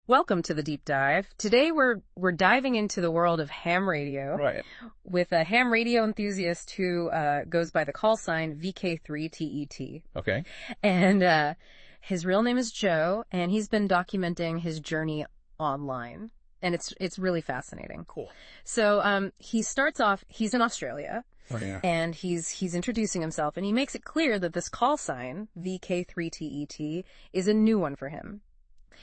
Welcome to the deep dive. Today we're diving into the world of ham radio, Right. with a ham radio enthusiast who goes by the call sign VK3TET. Okay. And his real name is Joe, and he's been documenting his journey online, and it's really fascinating. Cool. So he starts off, he's in Australia. Oh, yeah. And he's introducing himself, and he makes it clear that this call sign, VK3TET, is a new one for him.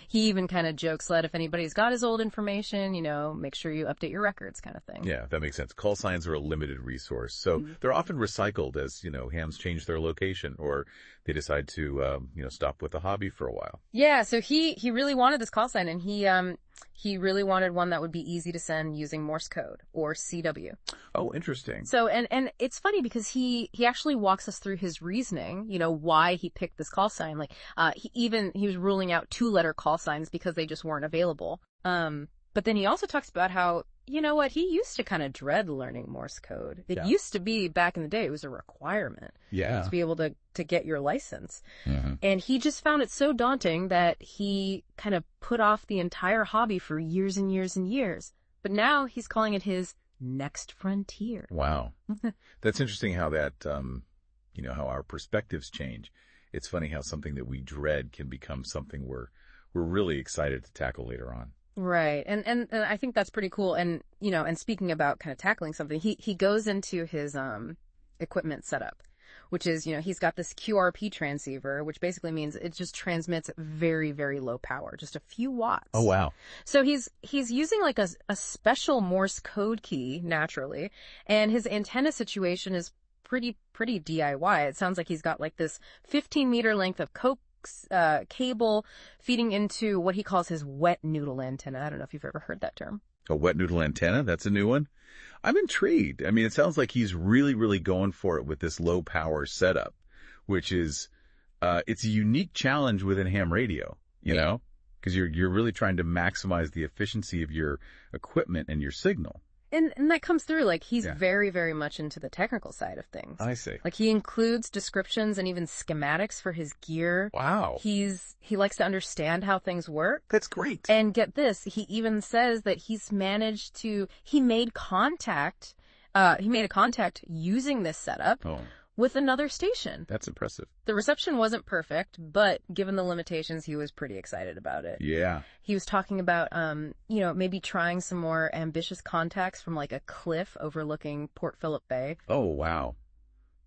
He even kind of jokes that if anybody's got his old information, make sure you update your records kind of thing. Yeah, that makes sense. Call signs are a limited resource. So they're often recycled as, hams change their location or they decide to, stop with the hobby for a while. Yeah, so he really wanted this call sign, and he really wanted one that would be easy to send using Morse Code or CW. Oh, interesting. So, and it's funny because he actually walks us through his reasoning, why he picked this call sign. Like, he was ruling out 2-letter call signs because they just weren't available. But then he also talks about how, he used to kind of dread learning Morse code. It used to be, back in the day, it was a requirement. Yeah. To be able to get your license. Mm-hmm. And he just found it so daunting that he kind of put off the entire hobby for years and years and years. But now he's calling it his next frontier. Wow. That's interesting how that, how our perspectives change. It's funny how something that we dread can become something we're really excited to tackle later on. Right. And I think that's pretty cool. And, and speaking about kind of tackling something, he goes into his equipment setup, which is, he's got this QRP transceiver, which basically means it just transmits very, very low power, just a few watts. Oh, wow. So he's using like a special Morse code key, naturally, and his antenna situation is pretty DIY. It sounds like he's got like this 15-meter length of cable feeding into what he calls his wet noodle antenna. I don't know if you've ever heard that term. A wet noodle antenna? That's a new one? I'm intrigued. I mean, it sounds like he's really, really going for it with this low power setup, which is, it's a unique challenge within ham radio, know, because you're really trying to maximize the efficiency of your equipment and your signal. And that comes through, like, he's very, very much into the technical side of things. I see. Like, he includes descriptions and even schematics for his gear. Wow. He likes to understand how things work. That's great. And get this, he even says that he made a contact using this setup with another station. That's impressive. The reception wasn't perfect, but given the limitations, he was pretty excited about it. Yeah. He was talking about, maybe trying some more ambitious contacts from like a cliff overlooking Port Phillip Bay. Oh, wow.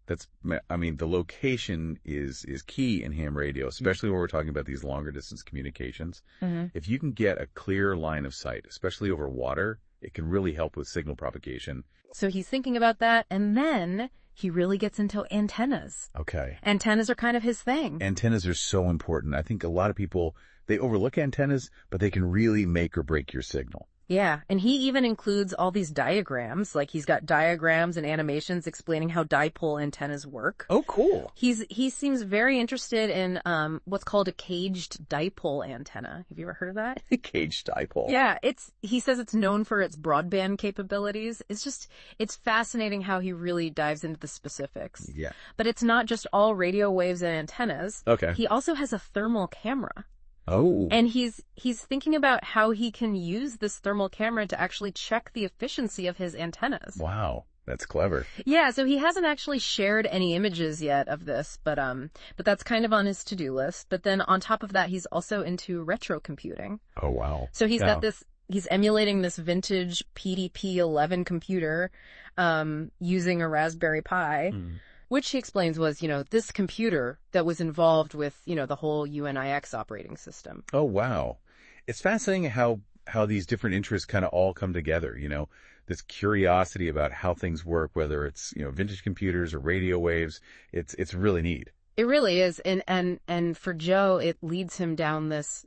The location is key in ham radio, especially when we're talking about these longer distance communications. Mm-hmm. If you can get a clear line of sight, especially over water, it can really help with signal propagation. So he's thinking about that, and then he really gets into antennas. Okay. Antennas are kind of his thing. Antennas are so important. I think a lot of people, they overlook antennas, but they can really make or break your signal. Yeah, and he even includes all these diagrams. Like, he's got diagrams and animations explaining how dipole antennas work. Oh, cool. He seems very interested in what's called a caged dipole antenna. Have you ever heard of that? Caged dipole. Yeah, he says it's known for its broadband capabilities. It's fascinating how he really dives into the specifics. Yeah. But it's not just all radio waves and antennas. Okay. He also has a thermal camera. Oh. And he's thinking about how he can use this thermal camera to actually check the efficiency of his antennas. Wow. That's clever. Yeah, so he hasn't actually shared any images yet of this, but that's kind of on his to-do list. But then on top of that, he's also into retro computing. Oh, wow. So he's got he's emulating this vintage PDP-11 computer, using a Raspberry Pi. Which he explains was, this computer that was involved with, the whole UNIX operating system. Oh, wow. It's fascinating how these different interests kind of all come together, this curiosity about how things work, whether it's, vintage computers or radio waves. It's really neat. It really is. And for Joe, it leads him down this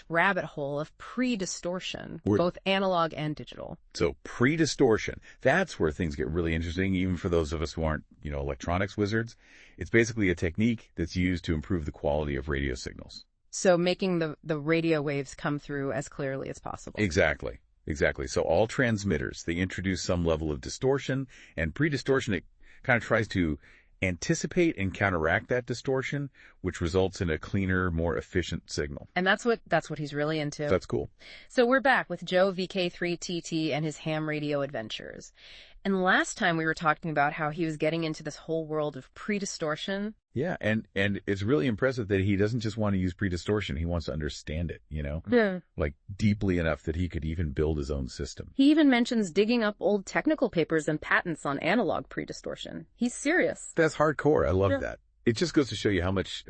rabbit hole of predistortion, both analog and digital. So predistortion, that's where things get really interesting, even for those of us who aren't, electronics wizards. It's basically a technique that's used to improve the quality of radio signals. So making the radio waves come through as clearly as possible. Exactly. So all transmitters, they introduce some level of distortion, and predistortion, it kind of tries to anticipate and counteract that distortion, which results in a cleaner, more efficient signal. And that's what he's really into. That's cool. So we're back with Joe VK3TET and his ham radio adventures. And last time we were talking about how he was getting into this whole world of predistortion. Yeah, and it's really impressive that he doesn't just want to use predistortion. He wants to understand it, Yeah. like deeply enough that he could even build his own system. He even mentions digging up old technical papers and patents on analog predistortion. He's serious. That's hardcore. I love that. It just goes to show you how much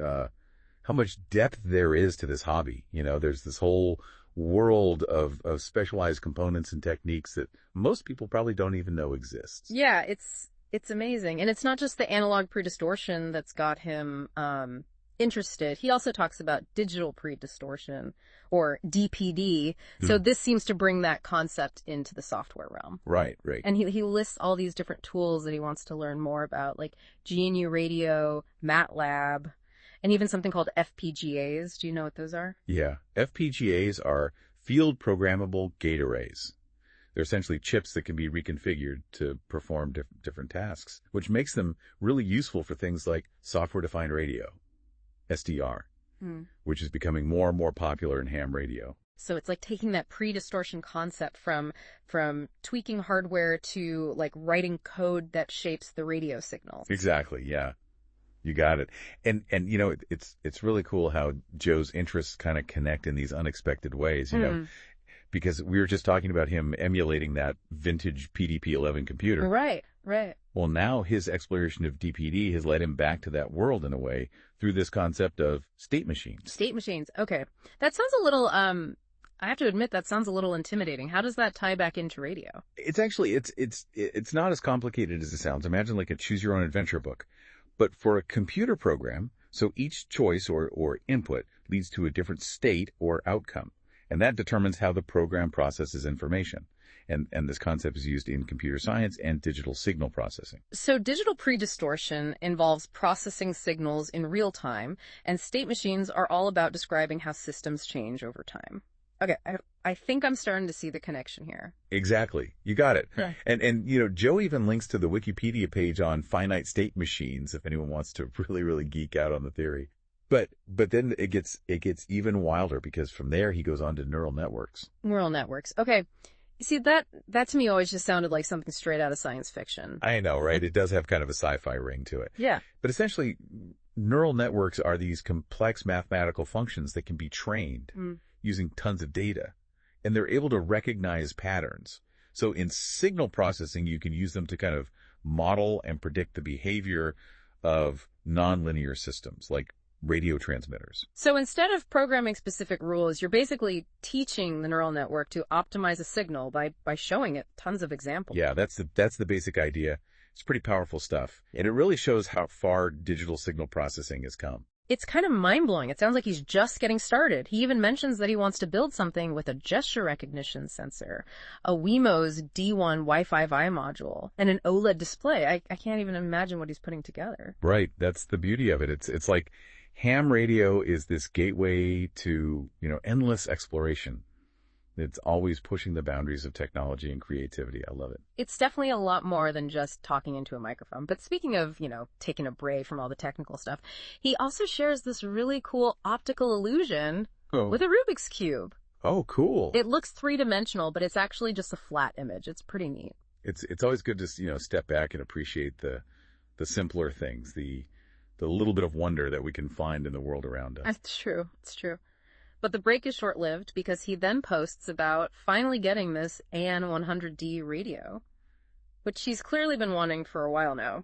depth there is to this hobby. There's this whole world of specialized components and techniques that most people probably don't even know exists. Yeah, it's amazing. And it's not just the analog predistortion that's got him interested. He also talks about digital predistortion, or DPD. So this seems to bring that concept into the software realm. Right. And he lists all these different tools that he wants to learn more about, like GNU Radio, MATLAB, and even something called FPGAs. Do you know what those are? Yeah. FPGAs are field programmable gate arrays. They're essentially chips that can be reconfigured to perform different tasks, which makes them really useful for things like software-defined radio, SDR, which is becoming more and more popular in ham radio. So it's like taking that predistortion concept from tweaking hardware to like writing code that shapes the radio signals. Exactly, yeah. You got it. And it's really cool how Joe's interests kind of connect in these unexpected ways, because we were just talking about him emulating that vintage PDP-11 computer. Right. Well, now his exploration of DPD has led him back to that world in a way through this concept of state machines. State machines. Okay. That sounds a little, I have to admit, that sounds a little intimidating. How does that tie back into radio? It's actually, it's not as complicated as it sounds. Imagine like a choose your own adventure book. But for a computer program, so each choice or input leads to a different state or outcome. And that determines how the program processes information. And this concept is used in computer science and digital signal processing. So digital predistortion involves processing signals in real time, and state machines are all about describing how systems change over time. Okay, I think I'm starting to see the connection here. Exactly. You got it. Yeah. And Joe even links to the Wikipedia page on finite state machines if anyone wants to really, really geek out on the theory. But then it gets even wilder, because from there he goes on to neural networks. Neural networks. Okay. See, that to me always just sounded like something straight out of science fiction. I know, right? It does have kind of a sci-fi ring to it. Yeah. But essentially, neural networks are these complex mathematical functions that can be trained using tons of data, and they're able to recognize patterns. So in signal processing, you can use them to kind of model and predict the behavior of nonlinear systems like radio transmitters. So instead of programming specific rules, you're basically teaching the neural network to optimize a signal by showing it tons of examples. Yeah, that's the basic idea. It's pretty powerful stuff. And it really shows how far digital signal processing has come. It's kind of mind-blowing. It sounds like he's just getting started. He even mentions that he wants to build something with a gesture recognition sensor, a Wimo's D1 Wi-Fi module, and an OLED display. I can't even imagine what he's putting together. Right. That's the beauty of it. It's like ham radio is this gateway to, endless exploration. It's always pushing the boundaries of technology and creativity. I love it. It's definitely a lot more than just talking into a microphone. But speaking of, taking a break from all the technical stuff, he also shares this really cool optical illusion with a Rubik's Cube. Oh, cool. It looks three-dimensional, but it's actually just a flat image. It's pretty neat. It's always good to, step back and appreciate the simpler things, the little bit of wonder that we can find in the world around us. It's true. It's true. But the break is short-lived, because he then posts about finally getting this Anan 100D radio, which he's clearly been wanting for a while now.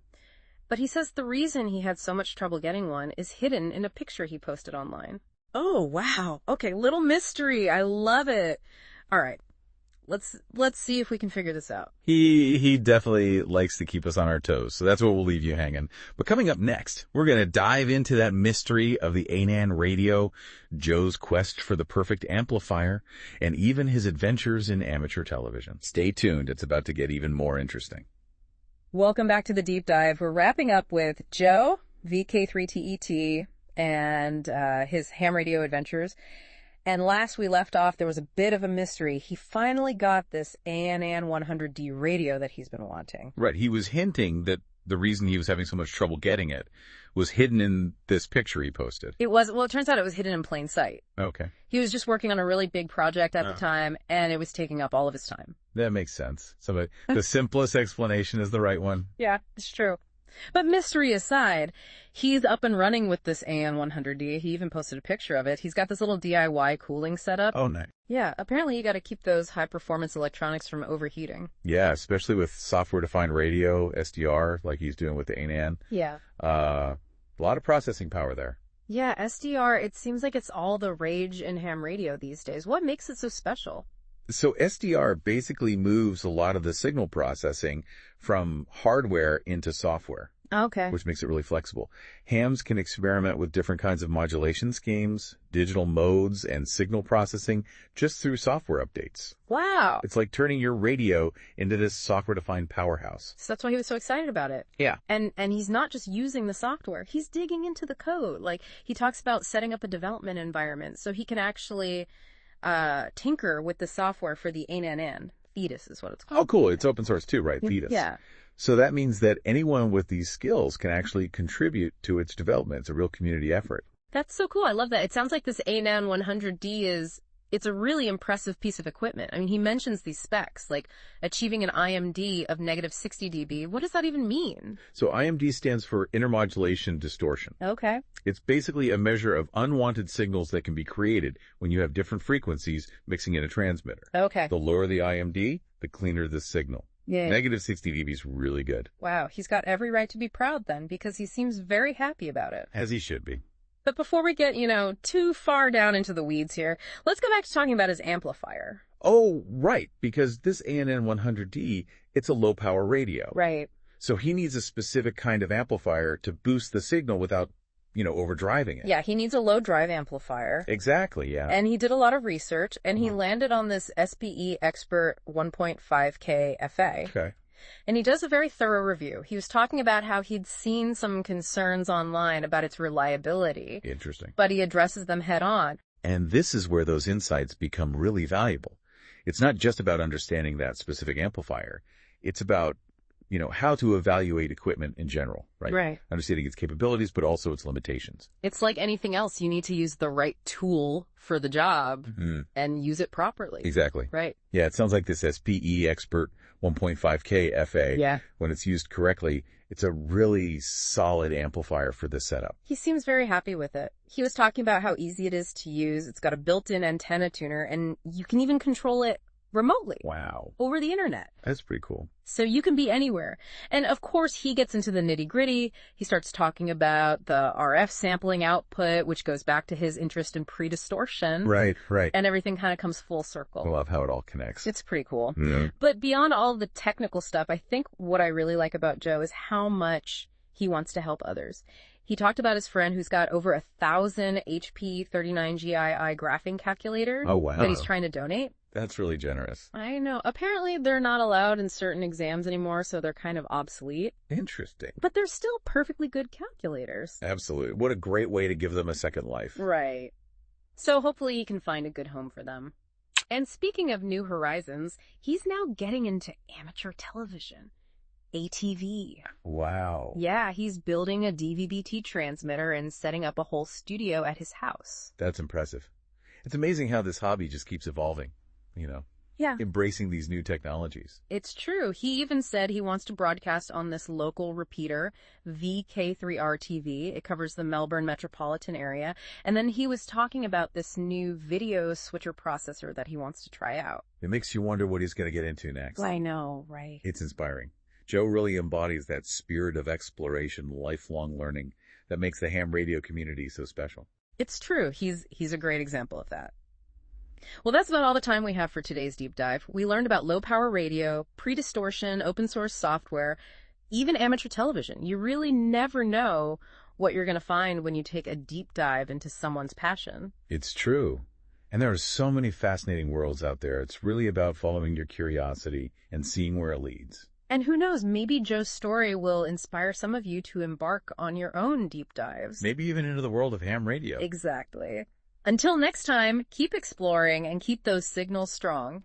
But he says the reason he had so much trouble getting one is hidden in a picture he posted online. Oh, wow. Okay, little mystery. I love it. All right. Let's see if we can figure this out. He definitely likes to keep us on our toes, so that's what we'll leave you hanging. But coming up next, we're going to dive into that mystery of the Anan radio, Joe's quest for the perfect amplifier, and even his adventures in amateur television. Stay tuned. It's about to get even more interesting. Welcome back to the deep dive. We're wrapping up with Joe, VK3TET, and his ham radio adventures. And last we left off, there was a bit of a mystery. He finally got this Anan 100D radio that he's been wanting. Right. He was hinting that the reason he was having so much trouble getting it was hidden in this picture he posted. Well, it turns out it was hidden in plain sight. Okay. He was just working on a really big project at the time, and it was taking up all of his time. That makes sense. So the simplest explanation is the right one. Yeah, it's true. But mystery aside, he's up and running with this AN100D. He even posted a picture of it. He's got this little DIY cooling setup. Oh, nice. Yeah, apparently you got to keep those high-performance electronics from overheating. Yeah, especially with software-defined radio, SDR, like he's doing with the Anan. Yeah. A lot of processing power there. Yeah, SDR, it seems like it's all the rage in ham radio these days. What makes it so special? So SDR basically moves a lot of the signal processing from hardware into software. Okay. Which makes it really flexible. Hams can experiment with different kinds of modulation schemes, digital modes, and signal processing just through software updates. Wow. It's like turning your radio into this software-defined powerhouse. So that's why he was so excited about it. Yeah. And he's not just using the software. He's digging into the code. Like, he talks about setting up a development environment so he can actually tinker with the software for the Anan. Fetus is what it's called. Oh, cool. It's open source too, right? Fetus. Yeah. So that means that anyone with these skills can actually contribute to its development. It's a real community effort. That's so cool. I love that. It sounds like this Anan 100D it's a really impressive piece of equipment. I mean, he mentions these specs, like achieving an IMD of -60 dB. What does that even mean? So IMD stands for intermodulation distortion. Okay. It's basically a measure of unwanted signals that can be created when you have different frequencies mixing in a transmitter. Okay. The lower the IMD, the cleaner the signal. Yeah. -60 dB is really good. Wow. He's got every right to be proud then, because he seems very happy about it. As he should be. But before we get, too far down into the weeds here, let's go back to talking about his amplifier. Oh, right. Because this ANN 100D, it's a low power radio. Right. So he needs a specific kind of amplifier to boost the signal without, overdriving it. Yeah, he needs a low drive amplifier. Exactly, yeah. And he did a lot of research, and he landed on this SPE Expert 1.5K FA. Okay. And he does a very thorough review. He was talking about how he'd seen some concerns online about its reliability. Interesting. But he addresses them head on. And this is where those insights become really valuable. It's not just about understanding that specific amplifier. It's about, how to evaluate equipment in general, right? Right. Understanding its capabilities, but also its limitations. It's like anything else. You need to use the right tool for the job and use it properly. Exactly. Right. Yeah, it sounds like this SPE Expert 1.5K FA. Yeah. When it's used correctly, it's a really solid amplifier for this setup. He seems very happy with it. He was talking about how easy it is to use. It's got a built-in antenna tuner, and you can even control it remotely. Wow. Over the internet. That's pretty cool. So you can be anywhere. And of course, he gets into the nitty-gritty. He starts talking about the RF sampling output, which goes back to his interest in predistortion. Right. And everything kind of comes full circle. I love how it all connects. It's pretty cool. Yeah. But beyond all the technical stuff, I think what I really like about Joe is how much he wants to help others. He talked about his friend who's got over 1,000 HP 39GII graphing calculator that he's trying to donate. That's really generous. I know. Apparently, they're not allowed in certain exams anymore, so they're kind of obsolete. Interesting. But they're still perfectly good calculators. Absolutely. What a great way to give them a second life. Right. So hopefully he can find a good home for them. And speaking of new horizons, he's now getting into amateur television. ATV. Wow. Yeah, he's building a DVB-T transmitter and setting up a whole studio at his house. That's impressive. It's amazing how this hobby just keeps evolving. Yeah. Embracing these new technologies. It's true. He even said he wants to broadcast on this local repeater, VK3TET. It covers the Melbourne metropolitan area. And then he was talking about this new video switcher processor that he wants to try out. It makes you wonder what he's going to get into next. I know, right? It's inspiring. Joe really embodies that spirit of exploration, lifelong learning that makes the ham radio community so special. It's true. He's a great example of that. Well, that's about all the time we have for today's deep dive. We learned about low-power radio, predistortion, open-source software, even amateur television. You really never know what you're going to find when you take a deep dive into someone's passion. It's true. And there are so many fascinating worlds out there. It's really about following your curiosity and seeing where it leads. And who knows, maybe Joe's story will inspire some of you to embark on your own deep dives. Maybe even into the world of ham radio. Exactly. Until next time, keep exploring and keep those signals strong.